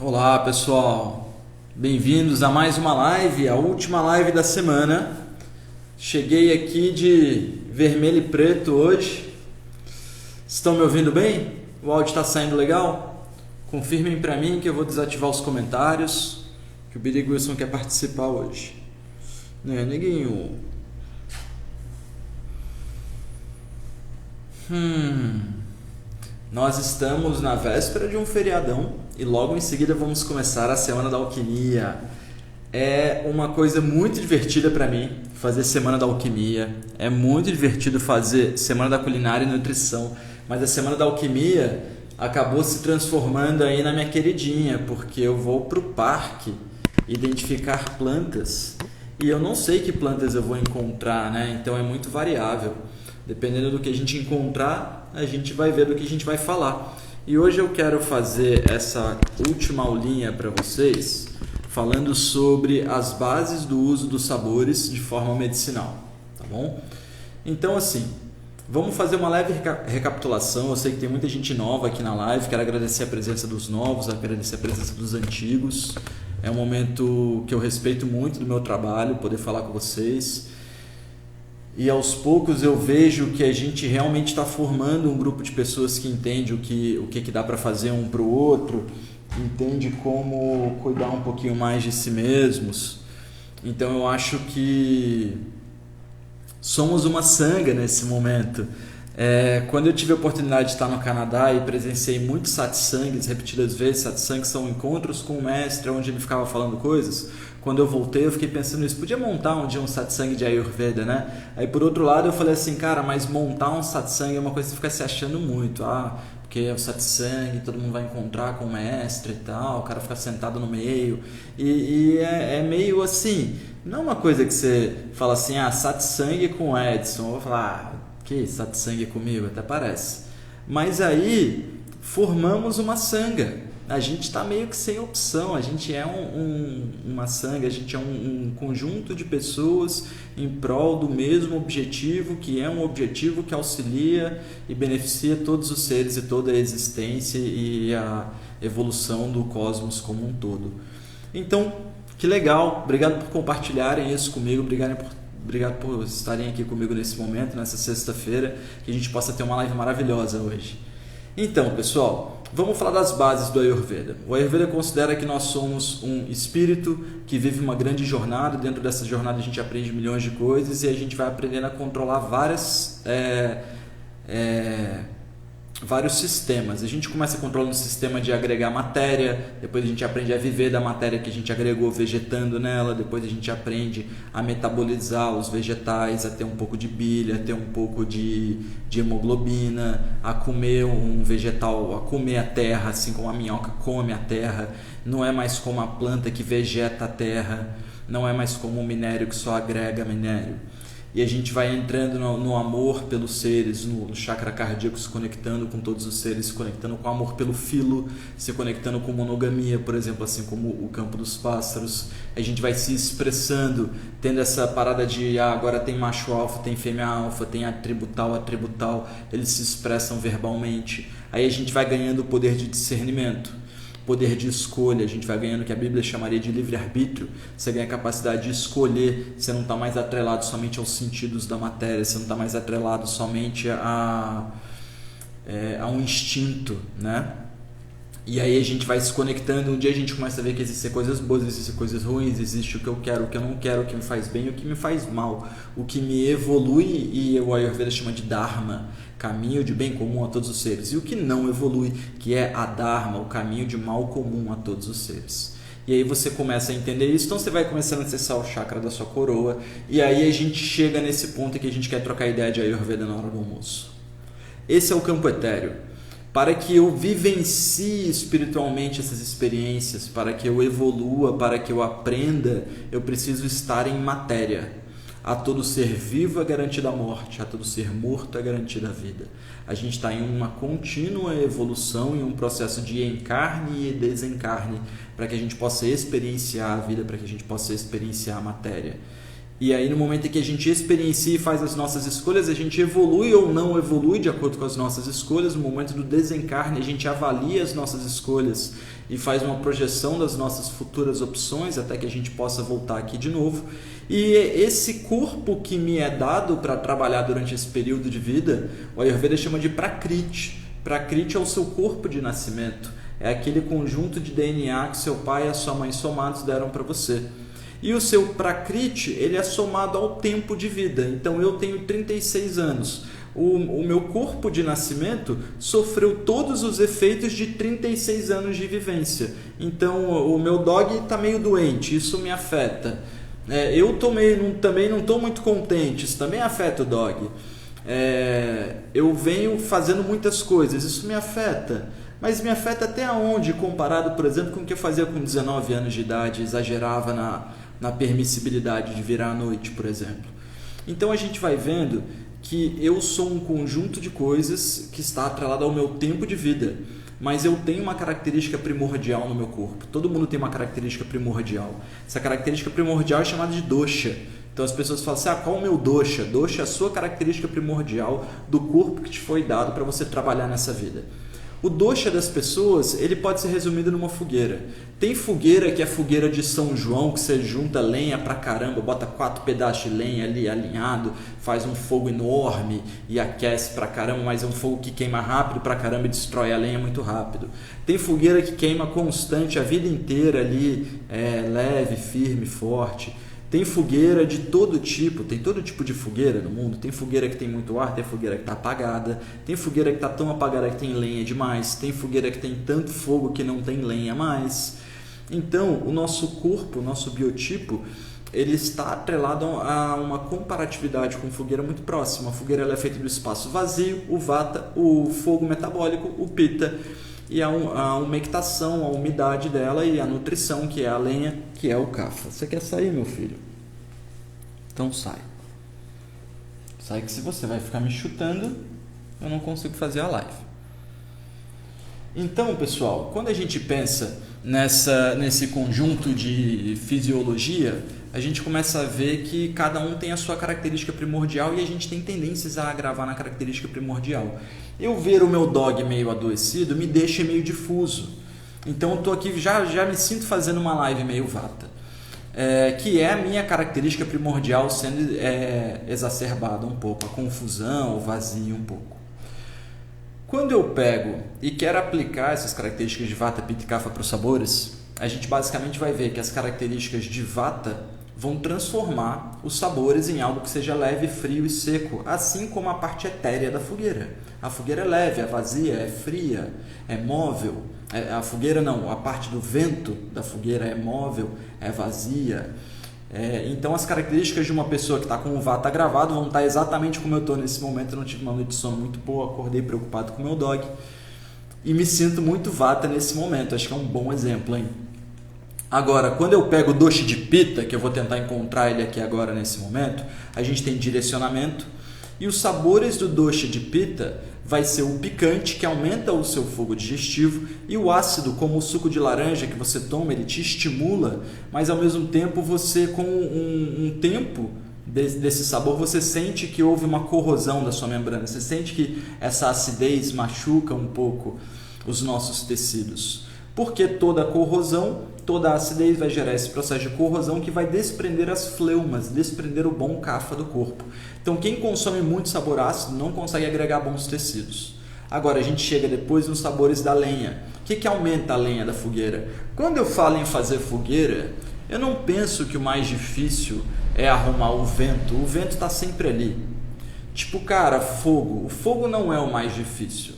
Olá pessoal, bem-vindos a mais uma live, a última live da semana. Cheguei aqui de vermelho e preto hoje. Estão me ouvindo bem? O áudio está saindo legal? Confirmem para mim que eu vou desativar os comentários, que o Billy Wilson quer participar hoje. Né, neguinho? Nós estamos na véspera de um feriadão e logo em seguida vamos começar a Semana da Alquimia. É uma coisa muito divertida para mim fazer Semana da Alquimia. É muito divertido fazer Semana da Culinária e Nutrição, mas a Semana da Alquimia acabou se transformando aí na minha queridinha, porque eu vou pro parque identificar plantas e eu não sei que plantas eu vou encontrar, né? Então é muito variável. Dependendo do que a gente encontrar, a gente vai ver do que a gente vai falar. E hoje eu quero fazer essa última aulinha para vocês, falando sobre as bases do uso dos sabores de forma medicinal, tá bom? Então assim, vamos fazer uma leve recapitulação. Eu sei que tem muita gente nova aqui na live, quero agradecer a presença dos novos, agradecer a presença dos antigos. É um momento que eu respeito muito do meu trabalho, poder falar com vocês. E aos poucos eu vejo que a gente realmente está formando um grupo de pessoas que entende o que dá para fazer um para o outro, entende como cuidar um pouquinho mais de si mesmos. Então eu acho que somos uma sanga nesse momento. Quando eu tive a oportunidade de estar no Canadá e presenciei muitos satsangs repetidas vezes, satsangs são encontros com o mestre onde ele ficava falando coisas. Quando eu voltei eu fiquei pensando nisso, podia montar um dia um satsang de Ayurveda, né? Aí por outro lado eu falei assim, cara, mas montar um satsang é uma coisa que você fica se achando muito, porque é o satsang, todo mundo vai encontrar com o mestre e tal, o cara fica sentado no meio, e é meio assim, não é uma coisa que você fala assim, satsang com o Edson, eu vou falar, que satsang comigo, até parece, mas aí formamos uma sanga. A gente está meio que sem opção, a gente é uma sanga, a gente é um conjunto de pessoas em prol do mesmo objetivo, que é um objetivo que auxilia e beneficia todos os seres e toda a existência e a evolução do cosmos como um todo. Então, que legal, obrigado por compartilharem isso comigo, obrigado por estarem aqui comigo nesse momento, nessa sexta-feira, que a gente possa ter uma live maravilhosa hoje. Então, pessoal, vamos falar das bases do Ayurveda. O Ayurveda considera que nós somos um espírito que vive uma grande jornada. Dentro dessa jornada a gente aprende milhões de coisas e a gente vai aprendendo a controlar vários sistemas. A gente começa controlando o sistema de agregar matéria, depois a gente aprende a viver da matéria que a gente agregou vegetando nela, depois a gente aprende a metabolizar os vegetais, a ter um pouco de bile, a ter um pouco de hemoglobina, a comer um vegetal, a comer a terra, assim como a minhoca come a terra. Não é mais como a planta que vegeta a terra, não é mais como o minério que só agrega minério. E a gente vai entrando no amor pelos seres, no chakra cardíaco, se conectando com todos os seres, se conectando com o amor pelo filo, se conectando com monogamia, por exemplo, assim como o campo dos pássaros. A gente vai se expressando, tendo essa parada de agora tem macho alfa, tem fêmea alfa, tem atributal, eles se expressam verbalmente. Aí a gente vai ganhando o poder de discernimento, poder de escolha, a gente vai ganhando o que a Bíblia chamaria de livre-arbítrio. Você ganha a capacidade de escolher, você não está mais atrelado somente aos sentidos da matéria, você não está mais atrelado somente a um instinto, né? E aí a gente vai se conectando, um dia a gente começa a ver que existem coisas boas, existem coisas ruins, existe o que eu quero, o que eu não quero, o que me faz bem e o que me faz mal, o que me evolui, e o Ayurveda chama de Dharma, caminho de bem comum a todos os seres, e o que não evolui, que é a Dharma, o caminho de mal comum a todos os seres. E aí você começa a entender isso, então você vai começando a acessar o chakra da sua coroa, e aí a gente chega nesse ponto em que a gente quer trocar ideia de Ayurveda na hora do almoço. Esse é o campo etéreo. Para que eu vivencie espiritualmente essas experiências, para que eu evolua, para que eu aprenda, eu preciso estar em matéria. A todo ser vivo é garantida a morte, a todo ser morto é garantida a vida. A gente está em uma contínua evolução, em um processo de encarne e desencarne, para que a gente possa experienciar a vida, para que a gente possa experienciar a matéria. E aí no momento em que a gente experiencia e faz as nossas escolhas, a gente evolui ou não evolui de acordo com as nossas escolhas. No momento do desencarne, a gente avalia as nossas escolhas e faz uma projeção das nossas futuras opções até que a gente possa voltar aqui de novo. E esse corpo que me é dado para trabalhar durante esse período de vida, o Ayurveda chama de Prakriti. Prakriti é o seu corpo de nascimento, é aquele conjunto de DNA que seu pai e a sua mãe somados deram para você. E o seu Prakriti, ele é somado ao tempo de vida. Então eu tenho 36 anos. O meu corpo de nascimento sofreu todos os efeitos de 36 anos de vivência. Então o meu dog está meio doente, isso me afeta. Eu também não estou muito contente, isso também afeta o dog. Eu venho fazendo muitas coisas, isso me afeta. Mas me afeta até onde, comparado, por exemplo, com o que eu fazia com 19 anos de idade, exagerava na permissibilidade de virar à noite, por exemplo. Então a gente vai vendo que eu sou um conjunto de coisas que está atrelado ao meu tempo de vida, mas eu tenho uma característica primordial no meu corpo. Todo mundo tem uma característica primordial. Essa característica primordial é chamada de dosha. Então as pessoas falam assim, qual é o meu dosha? Dosha é a sua característica primordial do corpo que te foi dado para você trabalhar nessa vida. O dosha das pessoas, ele pode ser resumido numa fogueira. Tem fogueira que é fogueira de São João, que você junta lenha pra caramba, bota 4 pedaços de lenha ali alinhado, faz um fogo enorme e aquece pra caramba, mas é um fogo que queima rápido pra caramba e destrói a lenha muito rápido. Tem fogueira que queima constante a vida inteira ali, leve, firme, forte. Tem fogueira de todo tipo, tem todo tipo de fogueira no mundo. Tem fogueira que tem muito ar, tem fogueira que está apagada, tem fogueira que está tão apagada que tem lenha demais, tem fogueira que tem tanto fogo que não tem lenha mais. Então, o nosso corpo, o nosso biotipo, ele está atrelado a uma comparatividade com fogueira muito próxima. A fogueira ela é feita do espaço vazio, o vata, o fogo metabólico, o pitta, e a umectação, a umidade dela e a nutrição, que é a lenha, que é o kapha. Você quer sair, meu filho? Então sai. Sai que se você vai ficar me chutando, eu não consigo fazer a live. Então, pessoal, quando a gente pensa nesse conjunto de fisiologia, a gente começa a ver que cada um tem a sua característica primordial e a gente tem tendências a agravar na característica primordial. Eu ver o meu dog meio adoecido me deixa meio difuso. Então eu estou aqui, já me sinto fazendo uma live meio vata. Que é a minha característica primordial sendo exacerbada um pouco, a confusão, o vazio um pouco. Quando eu pego e quero aplicar essas características de vata, pitta e kapha para os sabores, a gente basicamente vai ver que as características de vata vão transformar os sabores em algo que seja leve, frio e seco, assim como a parte etérea da fogueira. A fogueira é leve, é vazia, é fria, é móvel. A fogueira não, a parte do vento da fogueira é móvel, é vazia. Então as características de uma pessoa que está com o vata agravado vão estar exatamente como eu estou nesse momento. Eu não tive uma noite de sono muito boa, acordei preocupado com o meu dog e me sinto muito vata nesse momento. Acho que é um bom exemplo, hein? Agora, quando eu pego o dosha de pitta, que eu vou tentar encontrar ele aqui agora nesse momento, a gente tem direcionamento e os sabores do dosha de pitta vai ser o picante, que aumenta o seu fogo digestivo, e o ácido, como o suco de laranja que você toma, ele te estimula, mas ao mesmo tempo você, com um tempo desse sabor, você sente que houve uma corrosão da sua membrana, você sente que essa acidez machuca um pouco os nossos tecidos. Porque toda a corrosão, toda a acidez vai gerar esse processo de corrosão que vai desprender as fleumas, desprender o bom kapha do corpo. Então quem consome muito sabor ácido não consegue agregar bons tecidos. Agora a gente chega depois nos sabores da lenha. O que aumenta a lenha da fogueira? Quando eu falo em fazer fogueira, eu não penso que o mais difícil é arrumar o vento. O vento está sempre ali. Tipo, cara, fogo. O fogo não é o mais difícil.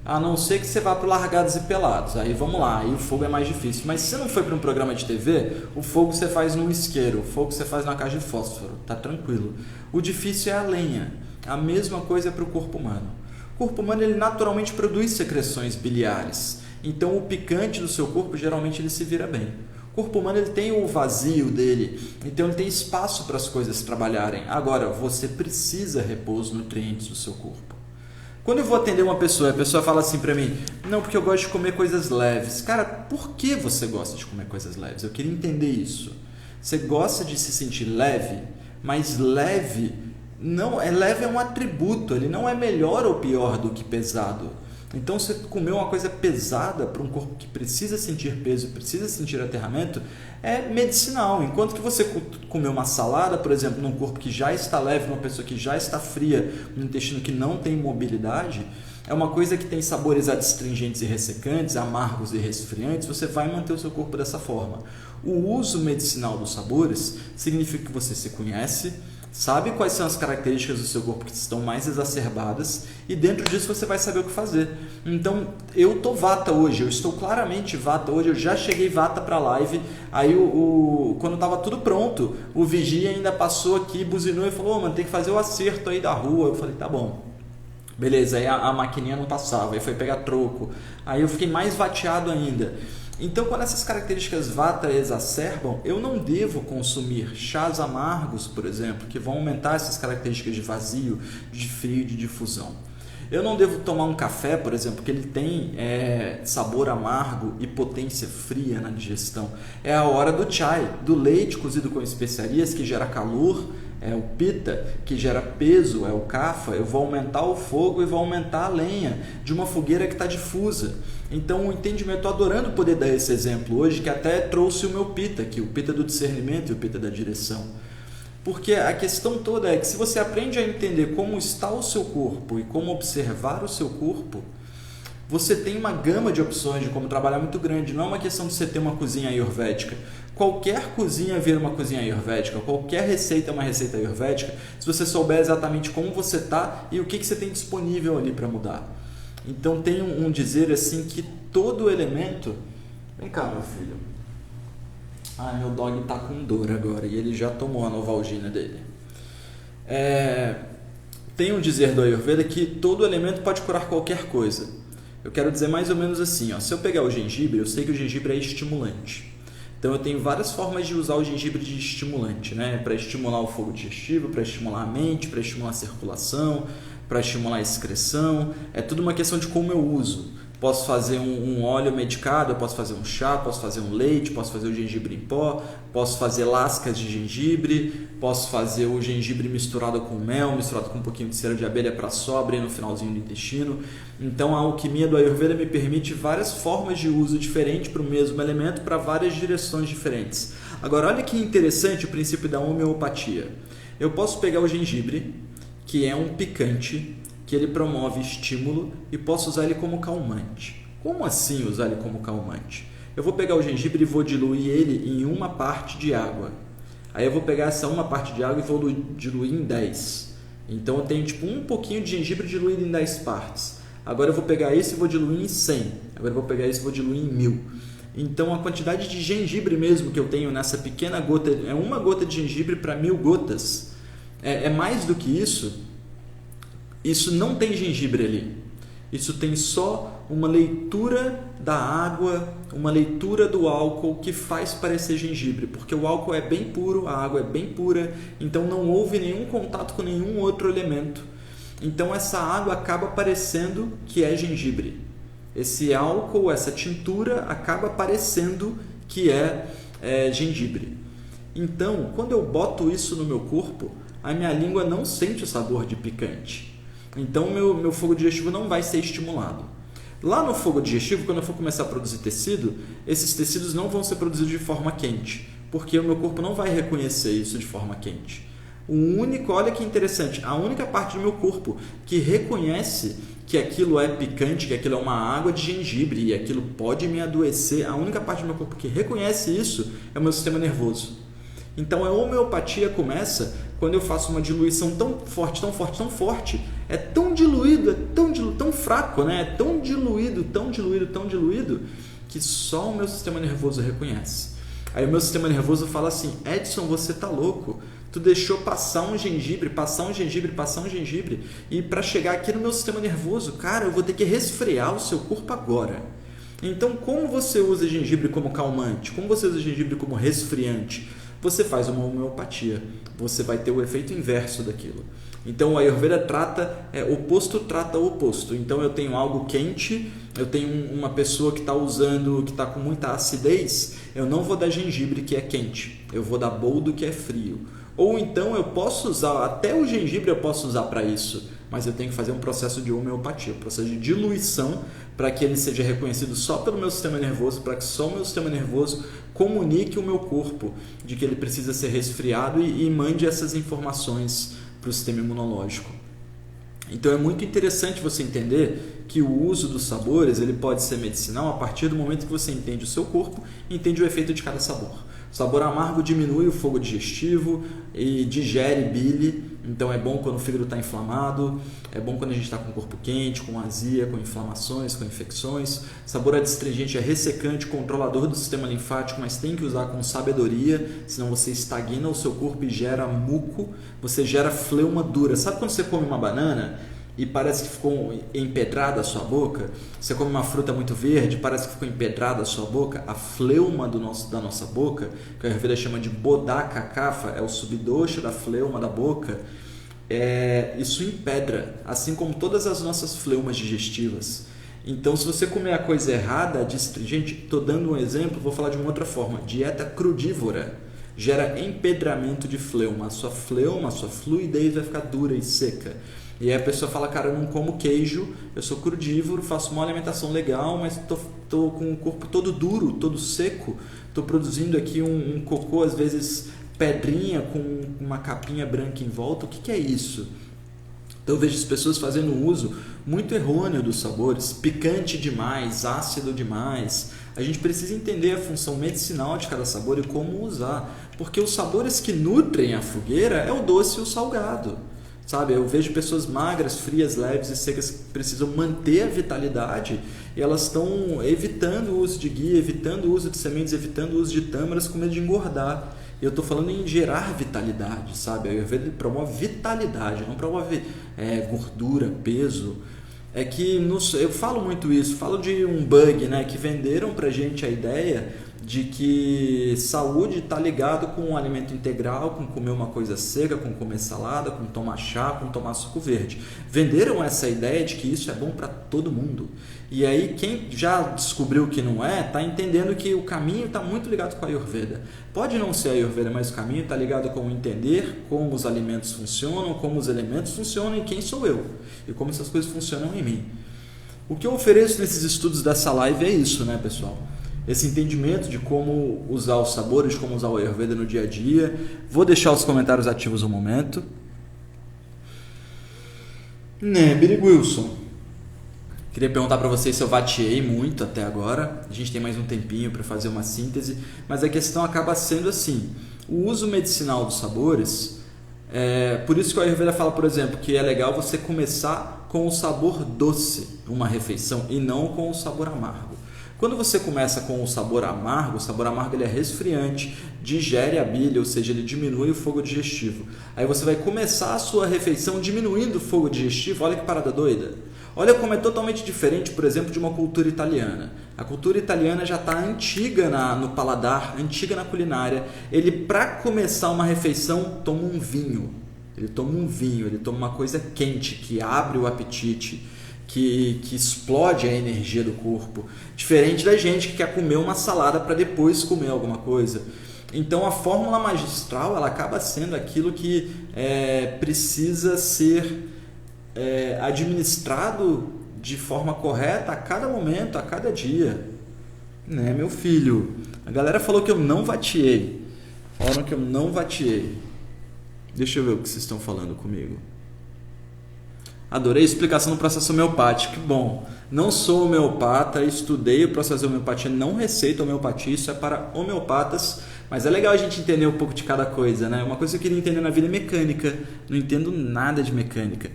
A não ser que você vá para Largados e Pelados. Aí vamos lá, aí o fogo é mais difícil. Mas se você não foi para um programa de TV, o fogo você faz num isqueiro, o fogo você faz na caixa de fósforo, tá tranquilo. O difícil é a lenha. A mesma coisa é para o corpo humano. O corpo humano ele naturalmente produz secreções biliares. Então o picante do seu corpo geralmente ele se vira bem. O corpo humano ele tem o vazio dele, então ele tem espaço para as coisas trabalharem. Agora, você precisa repor os nutrientes do seu corpo. Quando eu vou atender uma pessoa, a pessoa fala assim pra mim, não, porque eu gosto de comer coisas leves. Cara, por que você gosta de comer coisas leves? Eu queria entender isso. Você gosta de se sentir leve? mas leve não é leve, é um atributo, ele não é melhor ou pior do que pesado. Então, você comer uma coisa pesada para um corpo que precisa sentir peso, precisa sentir aterramento, é medicinal. Enquanto que você comer uma salada, por exemplo, num corpo que já está leve, numa pessoa que já está fria, num intestino que não tem mobilidade, é uma coisa que tem sabores adstringentes e ressecantes, amargos e resfriantes, você vai manter o seu corpo dessa forma. O uso medicinal dos sabores significa que você se conhece, sabe quais são as características do seu corpo que estão mais exacerbadas e dentro disso você vai saber o que fazer. Então, eu tô vata hoje, eu estou claramente vata hoje, eu já cheguei vata para a live, aí quando estava tudo pronto, o vigia ainda passou aqui, buzinou e falou, mano, tem que fazer o acerto aí da rua. Eu falei, tá bom. Beleza, aí a maquininha não passava, aí foi pegar troco, aí eu fiquei mais vateado ainda. Então, quando essas características vata exacerbam, eu não devo consumir chás amargos, por exemplo, que vão aumentar essas características de vazio, de frio, de difusão. Eu não devo tomar um café, por exemplo, que ele tem sabor amargo e potência fria na digestão. É a hora do chai, do leite cozido com especiarias, que gera calor, é o pita, que gera peso, é o kapha. Eu vou aumentar o fogo e vou aumentar a lenha de uma fogueira que está difusa. Então, o entendimento, estou adorando poder dar esse exemplo hoje, que até trouxe o meu pita aqui, o pita do discernimento e o pita da direção. Porque a questão toda é que se você aprende a entender como está o seu corpo e como observar o seu corpo, você tem uma gama de opções de como trabalhar muito grande. Não é uma questão de você ter uma cozinha ayurvédica. Qualquer cozinha vira uma cozinha ayurvédica, qualquer receita é uma receita ayurvédica, se você souber exatamente como você está e o que você tem disponível ali para mudar. Então tem um dizer assim que todo elemento... Vem cá, meu filho. Meu dog tá com dor agora e ele já tomou a Novalgina dele. Tem um dizer do Ayurveda que todo elemento pode curar qualquer coisa. Eu quero dizer mais ou menos assim, ó, se eu pegar o gengibre, eu sei que o gengibre é estimulante. Então eu tenho várias formas de usar o gengibre de estimulante, né? Para estimular o fogo digestivo, para estimular a mente, para estimular a circulação, para estimular a excreção. É tudo uma questão de como eu uso. Posso fazer um óleo medicado, eu posso fazer um chá, posso fazer um leite, posso fazer o gengibre em pó, posso fazer lascas de gengibre, posso fazer o gengibre misturado com mel, misturado com um pouquinho de cera de abelha para só abrir no finalzinho do intestino. Então a alquimia do Ayurveda me permite várias formas de uso diferentes para o mesmo elemento, para várias direções diferentes. Agora olha que interessante o princípio da homeopatia. Eu posso pegar o gengibre, que é um picante, que ele promove estímulo e posso usar ele como calmante. Como assim usar ele como calmante? Eu vou pegar o gengibre e vou diluir ele em uma parte de água. Aí eu vou pegar essa uma parte de água e vou diluir em 10. Então eu tenho tipo um pouquinho de gengibre diluído em 10 partes. Agora eu vou pegar isso e vou diluir em 100. Agora eu vou pegar isso e vou diluir em 1000. Então a quantidade de gengibre mesmo que eu tenho nessa pequena gota, é uma gota de gengibre para 1000 gotas. É mais do que isso. Isso não tem gengibre ali. Isso tem só uma leitura da água, uma leitura do álcool que faz parecer gengibre, porque o álcool é bem puro, a água é bem pura, então não houve nenhum contato com nenhum outro elemento. Então essa água acaba parecendo que é gengibre. Esse álcool, essa tintura acaba parecendo que é gengibre. Então, quando eu boto isso no meu corpo, a minha língua não sente o sabor de picante. Então, o meu fogo digestivo não vai ser estimulado. Lá no fogo digestivo, quando eu for começar a produzir tecido, esses tecidos não vão ser produzidos de forma quente, porque o meu corpo não vai reconhecer isso de forma quente. Olha que interessante, a única parte do meu corpo que reconhece que aquilo é picante, que aquilo é uma água de gengibre e aquilo pode me adoecer, a única parte do meu corpo que reconhece isso é o meu sistema nervoso. Então a homeopatia começa quando eu faço uma diluição tão forte, tão forte, tão forte, é tão diluído, tão fraco, né? É tão diluído, que só o meu sistema nervoso reconhece. Aí o meu sistema nervoso fala assim, Edson, você tá louco, tu deixou passar um gengibre, e para chegar aqui no meu sistema nervoso, cara, eu vou ter que resfriar o seu corpo agora. Então, como você usa gengibre como calmante? Como você usa gengibre como resfriante? Você faz uma homeopatia, você vai ter o efeito inverso daquilo. Então o Ayurveda trata, oposto trata oposto. Então eu tenho algo quente, eu tenho uma pessoa que está usando, que está com muita acidez, eu não vou dar gengibre que é quente, eu vou dar boldo que é frio. Ou então eu posso usar, até o gengibre eu posso usar para isso, mas eu tenho que fazer um processo de homeopatia, um processo de diluição para que ele seja reconhecido só pelo meu sistema nervoso, para que só o meu sistema nervoso comunique o meu corpo de que ele precisa ser resfriado e mande essas informações para o sistema imunológico. Então é muito interessante você entender que o uso dos sabores ele pode ser medicinal a partir do momento que você entende o seu corpo e entende o efeito de cada sabor. O sabor amargo diminui o fogo digestivo e digere bile, então é bom quando o fígado está inflamado, é bom quando a gente está com o corpo quente, com azia, com inflamações, com infecções. Sabor adstringente é ressecante, controlador do sistema linfático, mas tem que usar com sabedoria, senão você estagna o seu corpo e gera muco, você gera fleuma dura. Sabe quando você come uma banana e parece que ficou empedrada a sua boca? Você come uma fruta muito verde, parece que ficou empedrada a sua boca. A fleuma da nossa boca, que a Ayurveda chama de bodhaka kapha, é o subdoxa da fleuma da boca, isso empedra, assim como todas as nossas fleumas digestivas. Então, se você comer a coisa errada, adstringente, estou dando um exemplo, vou falar de uma outra forma, dieta crudívora gera empedramento de fleuma, a sua fluidez vai ficar dura e seca. E aí a pessoa fala, cara, eu não como queijo, eu sou crudívoro, faço uma alimentação legal, mas tô com o corpo todo duro, todo seco, tô produzindo aqui um cocô, às vezes pedrinha com uma capinha branca em volta. O que é isso? Então eu vejo as pessoas fazendo um uso muito errôneo dos sabores, picante demais, ácido demais. A gente precisa entender a função medicinal de cada sabor e como usar, porque os sabores que nutrem a fogueira é o doce e o salgado. Sabe, eu vejo pessoas magras, frias, leves e secas que precisam manter a vitalidade e elas estão evitando o uso de ghee, evitando o uso de sementes, evitando o uso de tâmaras com medo de engordar. E eu estou falando em gerar vitalidade, sabe? A Ayurveda promove vitalidade, não promove gordura, peso. É que eu falo muito isso, falo de um bug, né? Que venderam pra gente a ideia de que saúde está ligado com um alimento integral, com comer uma coisa seca, com comer salada, com tomar chá, com tomar suco verde. Venderam essa ideia de que isso é bom para todo mundo. E aí quem já descobriu que não é, está entendendo que o caminho está muito ligado com a Ayurveda. Pode não ser a Ayurveda, mas o caminho está ligado com entender como os alimentos funcionam, como os elementos funcionam e quem sou eu. E como essas coisas funcionam em mim. O que eu ofereço nesses estudos dessa live é isso, né, pessoal? Esse entendimento de como usar os sabores, como usar o Ayurveda no dia a dia. Vou deixar os comentários ativos um momento. Billy Wilson. Queria perguntar para vocês se eu vatiei muito até agora. A gente tem mais um tempinho para fazer uma síntese. Mas a questão acaba sendo assim. O uso medicinal dos sabores... por isso que o Ayurveda fala, por exemplo, que é legal você começar com o sabor doce, uma refeição, e não com o sabor amargo. Quando você começa com o sabor amargo ele é resfriante, digere a bile, ou seja, ele diminui o fogo digestivo. Aí você vai começar a sua refeição diminuindo o fogo digestivo, olha que parada doida. Olha como é totalmente diferente, por exemplo, de uma cultura italiana. A cultura italiana já está antiga no paladar, antiga na culinária. Ele, para começar uma refeição, toma um vinho. Ele toma uma coisa quente, que abre o apetite, que explode a energia do corpo, diferente da gente que quer comer uma salada para depois comer alguma coisa. Então a fórmula magistral ela acaba sendo aquilo que precisa ser administrado de forma correta a cada momento, a cada dia. Né, meu filho? A galera falou que eu não vatiei. Falaram que eu não vatiei. Deixa eu ver o que vocês estão falando comigo. Adorei a explicação do processo homeopático. Que bom. Não sou homeopata, estudei o processo de homeopatia, não receito homeopatia, isso é para homeopatas. Mas é legal a gente entender um pouco de cada coisa, né? Uma coisa que eu queria entender na vida é mecânica. Não entendo nada de mecânica.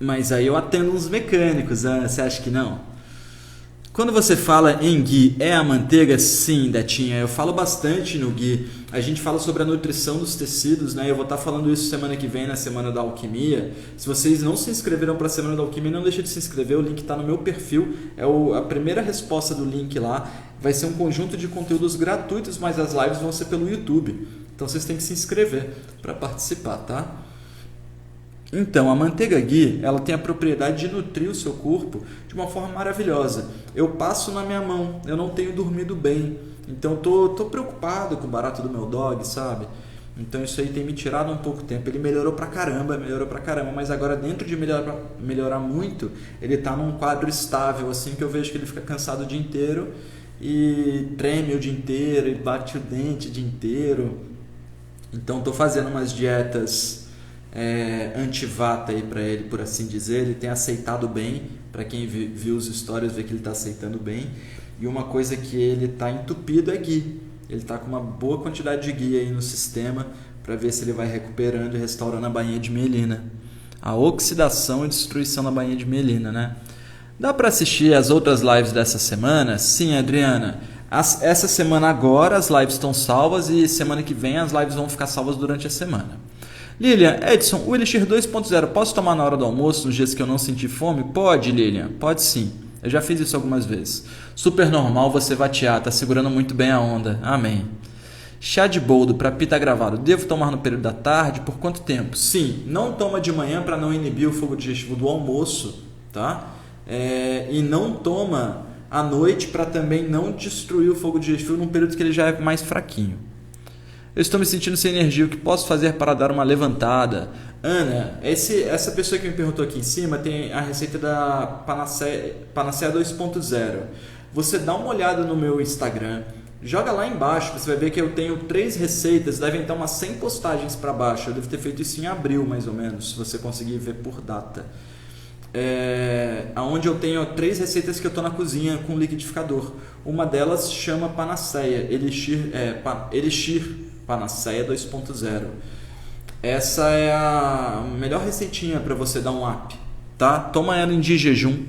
Mas aí eu atendo uns mecânicos, né? Você acha que não? Quando você fala em ghee, é a manteiga? Sim, Detinha, eu falo bastante no ghee. A gente fala sobre a nutrição dos tecidos, né? Eu vou estar falando isso semana que vem, na Semana da Alquimia. Se vocês não se inscreveram para a Semana da Alquimia, não deixe de se inscrever, o link está no meu perfil. A primeira resposta do link lá vai ser um conjunto de conteúdos gratuitos, mas as lives vão ser pelo YouTube. Então vocês têm que se inscrever para participar, tá? Então, a manteiga ghee, ela tem a propriedade de nutrir o seu corpo de uma forma maravilhosa. Eu passo na minha mão, eu não tenho dormido bem, então tô preocupado com o barato do meu dog, sabe? Então isso aí tem me tirado um pouco tempo. Ele melhorou pra caramba, mas agora dentro de melhorar muito, ele tá num quadro estável, assim, que eu vejo que ele fica cansado o dia inteiro e treme o dia inteiro e bate o dente o dia inteiro. Então estou fazendo umas dietas anti-vata aí para ele, por assim dizer. Ele tem aceitado bem, para quem viu os stories vê que ele está aceitando bem. E uma coisa que ele está entupido é ghee. Ele está com uma boa quantidade de ghee aí no sistema para ver se ele vai recuperando e restaurando a bainha de mielina. A oxidação e destruição da bainha de mielina, né? Dá para assistir as outras lives dessa semana? Sim, Adriana. Essa semana agora as lives estão salvas e semana que vem as lives vão ficar salvas durante a semana. Lilian, Edson, o Elixir 2.0 posso tomar na hora do almoço nos dias que eu não senti fome? Pode, Lilian, pode sim. Eu já fiz isso algumas vezes. Super normal você vatear, tá segurando muito bem a onda. Amém. Chá de boldo para pita gravado, devo tomar no período da tarde? Por quanto tempo? Sim, não toma de manhã para não inibir o fogo digestivo do almoço, tá? E não toma à noite para também não destruir o fogo digestivo num período que ele já é mais fraquinho. Eu estou me sentindo sem energia, o que posso fazer para dar uma levantada? Ana, essa pessoa que me perguntou aqui em cima tem a receita da Panacea 2.0. Você dá uma olhada no meu Instagram, joga lá embaixo, você vai ver que eu tenho 3 receitas, devem estar umas 100 postagens para baixo. Eu devo ter feito isso em abril, mais ou menos, se você conseguir ver por data. Onde eu tenho 3 receitas que eu estou na cozinha com liquidificador. Uma delas chama Panacea, Elixir Panacea 2.0. Essa é a melhor receitinha para você dar um up, tá? Toma ela em dia de jejum.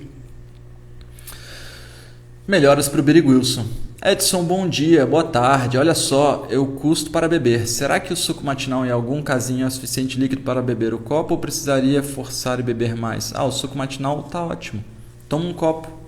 Melhoras para o Billy Wilson. Edson, bom dia, boa tarde. Olha só, eu custo para beber. Será que o suco matinal em algum casinho é suficiente líquido para beber o copo ou precisaria forçar e beber mais? O suco matinal tá ótimo. Toma um copo.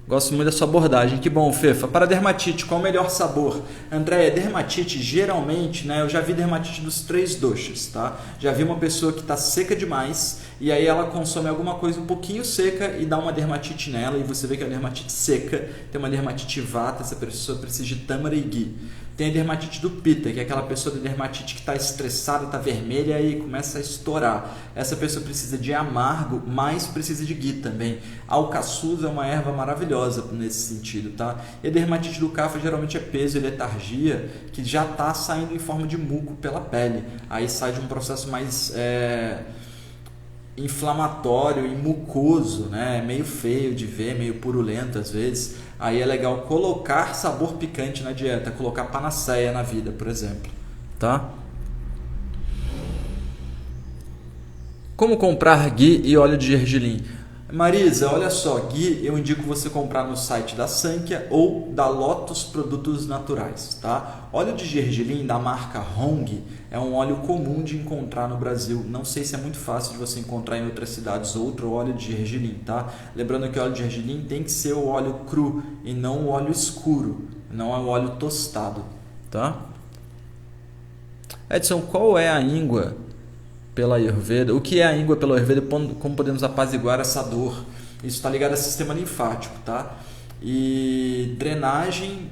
Gosto muito da sua abordagem. Que bom, Fefa. Para dermatite, qual o melhor sabor? Andréia, dermatite, geralmente, né? Eu já vi dermatite dos 3 doshas, tá? Já vi uma pessoa que está seca demais e aí ela consome alguma coisa um pouquinho seca e dá uma dermatite nela e você vê que é uma dermatite seca, tem uma dermatite vata, essa pessoa precisa de tâmara e ghee. Tem a dermatite do Pitta, que é aquela pessoa da dermatite que está estressada, está vermelha e começa a estourar. Essa pessoa precisa de amargo, mas precisa de ghee também. A alcaçuz é uma erva maravilhosa nesse sentido, tá? E a dermatite do Kapha geralmente é peso e letargia, que já está saindo em forma de muco pela pele. Aí sai de um processo mais inflamatório e mucoso, né? Meio feio de ver, meio purulento às vezes. Aí é legal colocar sabor picante na dieta, colocar Panacea na vida, por exemplo, tá? Como comprar ghee e óleo de gergelim? Marisa, olha só, ghee eu indico você comprar no site da Sankia ou da Lotus Produtos Naturais, tá? Óleo de gergelim da marca Hong é um óleo comum de encontrar no Brasil. Não sei se é muito fácil de você encontrar em outras cidades outro óleo de gergelim, tá? Lembrando que o óleo de gergelim tem que ser o óleo cru e não o óleo escuro, não é o óleo tostado, tá? Edson, qual é a íngua pela Ayurveda? O que é a íngua pela Ayurveda? Como podemos apaziguar essa dor? Isso está ligado ao sistema linfático, tá? E drenagem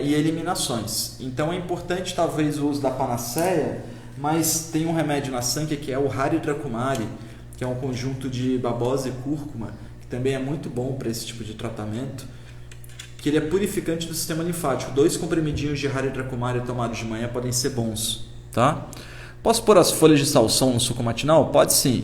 e eliminações. Então é importante talvez o uso da Panacea, mas tem um remédio na Sankia que é o Haridra Kumari, que é um conjunto de babosa e cúrcuma, que também é muito bom para esse tipo de tratamento, que ele é purificante do sistema linfático. 2 comprimidinhos de Haridra Kumari tomados de manhã podem ser bons, tá? Posso pôr as folhas de salsão no suco matinal? Pode sim.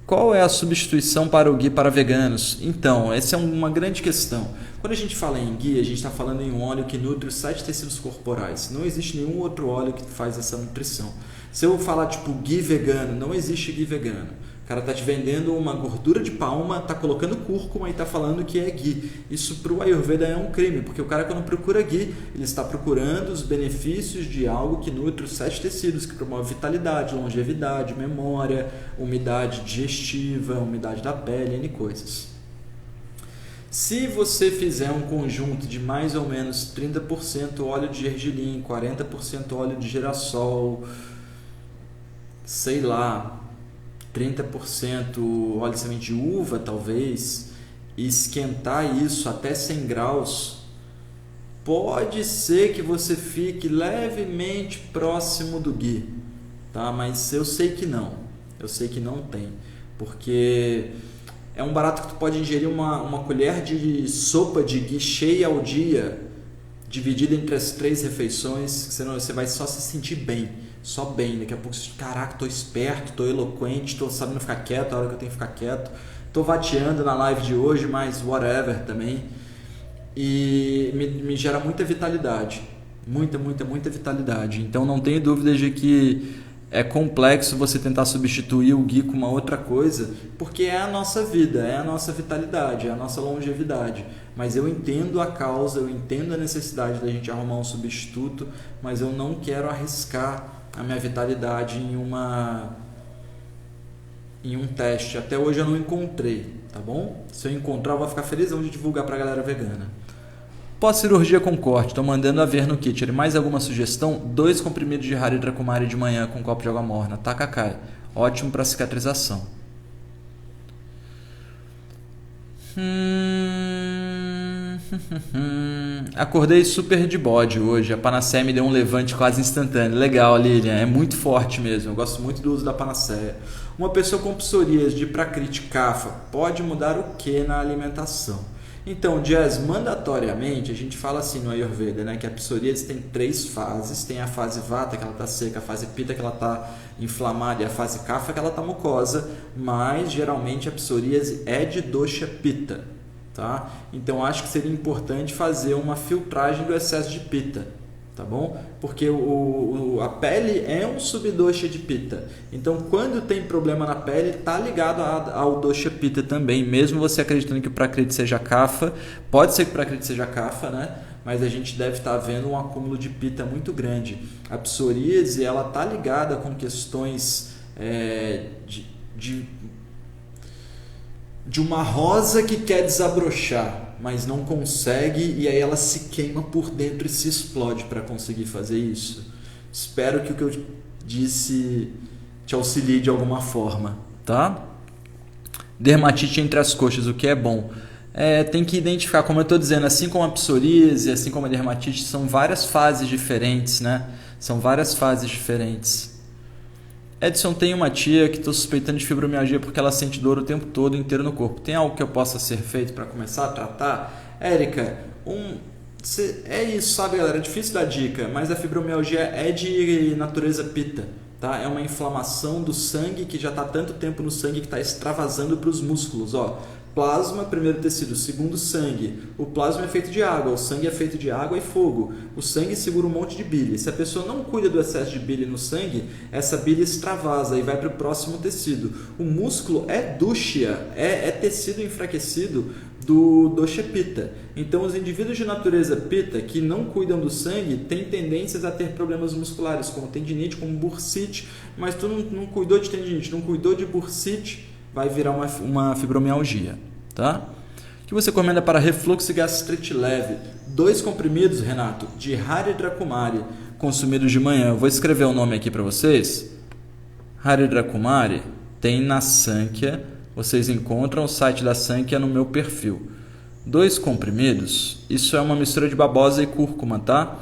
Qual é a substituição para o ghee para veganos? Então, essa é uma grande questão. Quando a gente fala em ghee, a gente está falando em um óleo que nutre os 7 tecidos corporais. Não existe nenhum outro óleo que faz essa nutrição. Se eu falar tipo ghee vegano, não existe ghee vegano. O cara está te vendendo uma gordura de palma, está colocando cúrcuma e está falando que é ghee. Isso para o Ayurveda é um crime, porque o cara quando procura ghee, ele está procurando os benefícios de algo que nutre os 7 tecidos, que promove vitalidade, longevidade, memória, umidade digestiva, umidade da pele, N coisas. Se você fizer um conjunto de mais ou menos 30% óleo de gergelim, 40% óleo de girassol, sei lá, 30% óleo de semente de uva, talvez, e esquentar isso até 100 graus, pode ser que você fique levemente próximo do ghee, tá? Mas eu sei que não tem, porque é um barato que tu pode ingerir uma colher de sopa de ghee cheia ao dia, dividida entre as 3 refeições, senão você vai só se sentir bem, só bem. Daqui a pouco você, caraca, tô esperto, tô eloquente, tô sabendo ficar quieto a hora que eu tenho que ficar quieto, tô vateando na live de hoje, mas whatever também. E me gera muita vitalidade, muita vitalidade. Então não tenho dúvida de que é complexo você tentar substituir o ghee com uma outra coisa, porque é a nossa vida, é a nossa vitalidade, é a nossa longevidade. Mas eu entendo a causa, eu entendo a necessidade da gente arrumar um substituto, mas eu não quero arriscar a minha vitalidade em um teste. Até hoje eu não encontrei, tá bom? Se eu encontrar, eu vou ficar felizão de divulgar pra galera vegana. Pós-cirurgia com corte, estou mandando a ver no kit. Mais alguma sugestão? 2 comprimidos de Haridrakumari Kumari de manhã com um copo de água morna. Takakai. Ótimo para cicatrização. Acordei super de bode hoje. A Panaceia me deu um levante quase instantâneo. Legal, Lilian. É muito forte mesmo. Eu gosto muito do uso da Panaceia. Uma pessoa com psoríase de Prakriti Kapha pode mudar o que na alimentação? Então, Jazz, mandatoriamente, a gente fala assim no Ayurveda, né, que a psoríase tem 3 fases. Tem a fase Vata, que ela está seca, a fase Pitta, que ela está inflamada, e a fase Kapha, que ela está mucosa. Mas, geralmente, a psoríase é de dosha Pitta, tá? Então, acho que seria importante fazer uma filtragem do excesso de Pitta, tá bom? Porque a pele é um subdosha de Pitta. Então, quando tem problema na pele, tá ligado ao dosha Pitta também. Mesmo você acreditando que o Prakriti seja Kapha, pode ser que o Prakriti seja Kapha, né? Mas a gente deve estar vendo um acúmulo de Pitta muito grande. A psoríase, ela tá ligada com questões de uma rosa que quer desabrochar, mas não consegue, e aí ela se queima por dentro e se explode para conseguir fazer isso. Espero que o que eu disse te auxilie de alguma forma, tá? Dermatite entre as coxas, o que é bom? Tem que identificar, como eu estou dizendo, assim como a psoríase, assim como a dermatite, são várias fases diferentes, né? São várias fases diferentes. Edson, tem uma tia que estou suspeitando de fibromialgia porque ela sente dor o tempo todo, inteiro no corpo. Tem algo que eu possa ser feito para começar a tratar? Érica, é isso, sabe, galera? É difícil dar dica, mas a fibromialgia é de natureza Pitta, tá? É uma inflamação do sangue que já está há tanto tempo no sangue que está extravasando para os músculos, ó. Plasma, primeiro tecido, segundo sangue. O plasma é feito de água, o sangue é feito de água e fogo. O sangue segura um monte de bile. Se a pessoa não cuida do excesso de bile no sangue, essa bile extravasa e vai para o próximo tecido. O músculo é dusha, é tecido enfraquecido do dosha Pitta. Então, os indivíduos de natureza Pitta que não cuidam do sangue têm tendências a ter problemas musculares, como tendinite, como bursite. Mas tu não cuidou de tendinite, não cuidou de bursite, vai virar uma fibromialgia, tá? O que você recomenda para refluxo e gastrite leve? 2 comprimidos, Renato, de Haridrakumari, consumidos de manhã. Eu vou escrever o nome aqui para vocês. Haridrakumari tem na Sankhya. Vocês encontram o site da Sankhya no meu perfil. 2 comprimidos. Isso é uma mistura de babosa e cúrcuma, tá?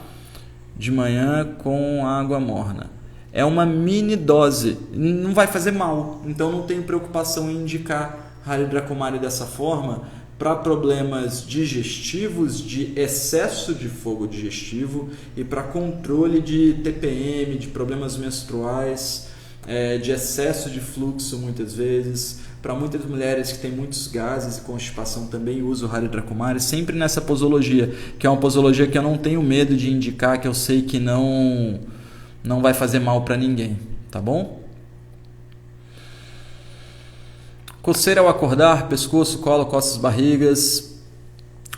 De manhã com água morna. É uma mini dose, não vai fazer mal, então não tenho preocupação em indicar Haridrakumari dessa forma para problemas digestivos, de excesso de fogo digestivo e para controle de TPM, de problemas menstruais, de excesso de fluxo muitas vezes. Para muitas mulheres que têm muitos gases e constipação também uso Haridrakumari, sempre nessa posologia, que é uma posologia que eu não tenho medo de indicar, que eu sei que não vai fazer mal para ninguém, tá bom? Coceira ao acordar, pescoço, colo, costas, barrigas.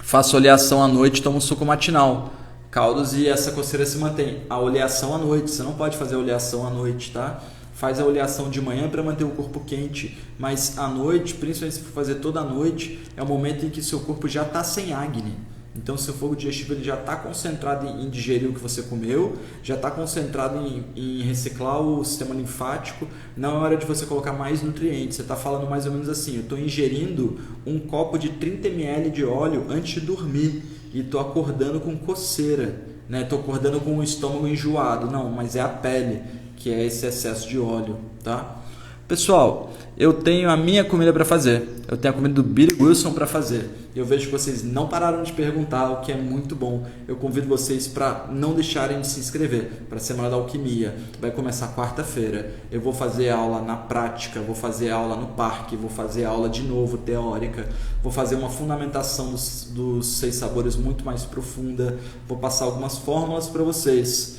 Faço oleação à noite, tomo suco matinal. Caldos e essa coceira se mantém. A oleação à noite, você não pode fazer a oleação à noite, tá? Faz a oleação de manhã para manter o corpo quente, mas à noite, principalmente se for fazer toda a noite, é o momento em que seu corpo já está sem Agni. Então, seu fogo digestivo ele já está concentrado em digerir o que você comeu, já está concentrado em reciclar o sistema linfático. Não é hora de você colocar mais nutrientes. Você está falando mais ou menos assim: eu estou ingerindo um copo de 30 ml de óleo antes de dormir. e tô acordando com coceira, né? Tô acordando com o estômago enjoado. Não, mas é a pele, que é esse excesso de óleo, tá? Pessoal, eu tenho a minha comida para fazer. Eu tenho a comida do Billy Wilson para fazer. Eu vejo que vocês não pararam de perguntar, o que é muito bom. Eu convido vocês para não deixarem de se inscrever para a Semana da Alquimia. Vai começar quarta-feira. Eu vou fazer aula na prática, vou fazer aula no parque, vou fazer aula de novo teórica, vou fazer uma fundamentação dos 6 sabores muito mais profunda, vou passar algumas fórmulas para vocês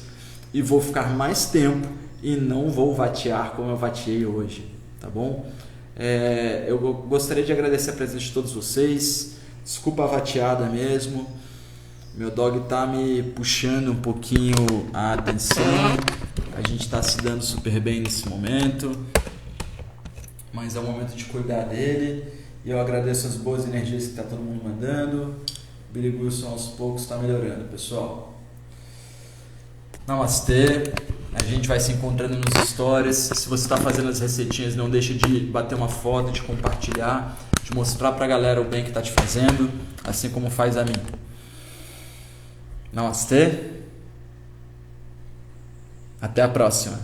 e vou ficar mais tempo e não vou vatear como eu vateei hoje, tá bom? Eu gostaria de agradecer a presença de todos vocês. Desculpa a vateada mesmo. Meu dog tá me puxando um pouquinho a atenção. A gente tá se dando super bem nesse momento, mas é o momento de cuidar dele. E eu agradeço as boas energias que tá todo mundo mandando. Billy Wilson aos poucos está melhorando, pessoal. Namastê. A gente vai se encontrando nos stories. Se você está fazendo as receitinhas, não deixe de bater uma foto, de compartilhar, de mostrar pra galera o bem que está te fazendo, assim como faz a mim. Namastê. Até a próxima.